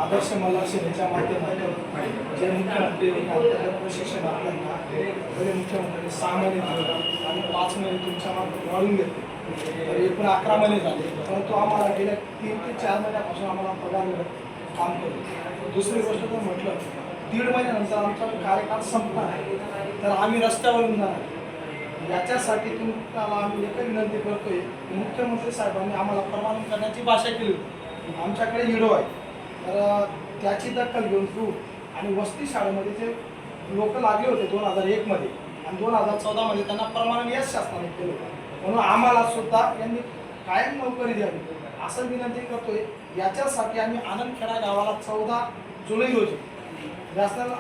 आदर्श मल्हार सेनेच्या माध्यमातून जे मुख्यमंत्री अंतर्गत प्रशिक्षण आपल्याला पहिले मुख्यमंत्री 6 महिने दिले आणि 5 महिने तुमच्या मार्फत वाढून घेतले, तर एकूण 11 महिने झाले. परंतु आम्हाला गेल्या 3 ते 4 महिन्यापासून आम्हाला पगार मिळत काम करतो. दुसरी गोष्ट जर म्हटलं 1.5 महिन्यानंतर आमचा कार्यकाळ संपणार आहे, तर आम्ही रस्त्यावरून जाणार. याच्यासाठी तुम्हाला आम्ही एक विनंती करतोय, मुख्यमंत्री साहेबांनी आम्हाला परवानगी करण्याची भाषा केली होती. आमच्याकडे हिडो आहे, तर त्याची दखल घेऊन तू आणि वस्ती शाळेमध्ये जे लोक लागले होते 2001 मध्ये आणि 2014 मध्ये त्यांना परवानगी याच शासनाने केलं होतं. म्हणून आम्हाला सुद्धा यांनी कायम नोकरी द्यावी असं विनंती करतोय. याच्यासाठी आम्ही आनंदखेडा गावाला 14 जुलै रोजी नॅशनल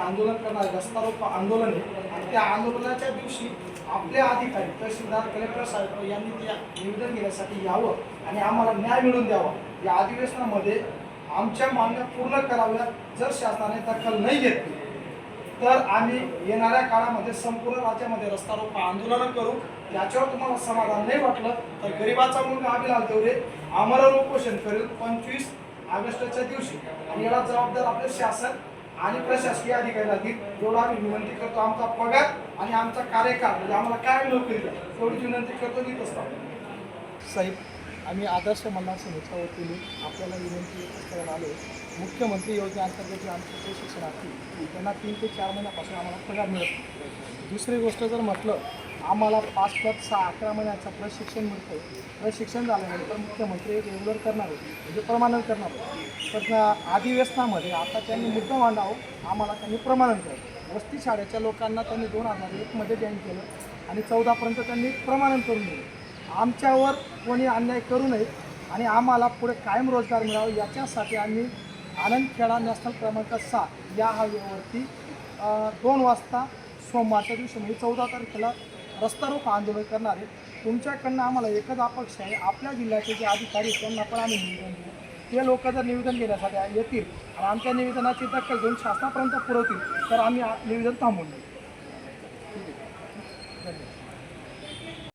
आंदोलन करणार रस्ता रोको आंदोलन आहे आणि त्या आंदोलनाच्या दिवशी आपले अधिकारी तहसीलदार कलेक्टर साहेब यांनी त्या निवेदन घेण्यासाठी यावं आणि आम्हाला न्याय मिळवून द्यावा. या अधिवेशनामध्ये आमच्या मागण्या पूर्ण कराव्या. जर शासनाने दखल नाही घेतली तर आम्ही येणाऱ्या काळामध्ये संपूर्ण राज्यामध्ये रस्ता रोको आंदोलन करू. याच्यावर तुम्हाला समाधान नाही वाटलं तर गरिबाचा मुलगा अभिलाल देवरे आमरण उपोषण करेल 25 ऑगस्टच्या दिवशी आणि याला जबाबदार आपले शासन आणि प्रशासकीय अधिकारी राहतील. एवढं आम्ही विनंती करतो. आमचा पगार आणि आमचा कार्यकाळ म्हणजे आम्हाला काय नोकरी द्या एवढी विनंती करतो. देत असतो साहेब, आम्ही आदर्श मल्हार सेनेच्या वतीने आपल्याला विनंती करायला आलो. मुख्यमंत्री योजनेअंतर्गत जे आमचे प्रशिक्षणार्थी त्यांना 3 ते 4 महिन्यापासून आम्हाला पगार मिळत नाही. दुसरी गोष्ट जर म्हटलं आम्हाला 5+6-11 महिन्याचं प्रशिक्षण मिळतं. प्रशिक्षण झाल्यानंतर मुख्यमंत्री रेग्युलर करणार होते म्हणजे प्रमाणन करणार होते. तर अधिवेशनामध्ये आता त्यांनी मुद्दा मांडावं, आम्हाला त्यांनी प्रमाणन केलं. वस्ती शाळेच्या लोकांना त्यांनी 2001 मध्ये जॉईन केलं आणि 14पर्यंत त्यांनी प्रमाणन करून दिलं. आमच्यावर कोणी अन्याय करू नये आणि आम्हाला पुढे कायम रोजगार मिळावा याच्यासाठी आम्ही आनंदखेडा नॅशनल क्रमांक 7 या हायवेवरती 2 वाजता सोमवारच्या दिवशी म्हणजे 14 तारखेला रस्ता रोको आंदोलन करणार आहे. तुमच्याकडनं आम्हाला एकच अपेक्षा आहे, आपल्या जिल्ह्याचे जे अधिकारी त्यांना पण आम्ही निवेदन देऊ. ते लोक जर निवेदन घेण्यासाठी येतील आणि आमच्या निवेदनाची दखल घेऊन शासनापर्यंत पुरवतील तर आम्ही निवेदन थांबवून देऊ. ठीक आहे, धन्यवाद.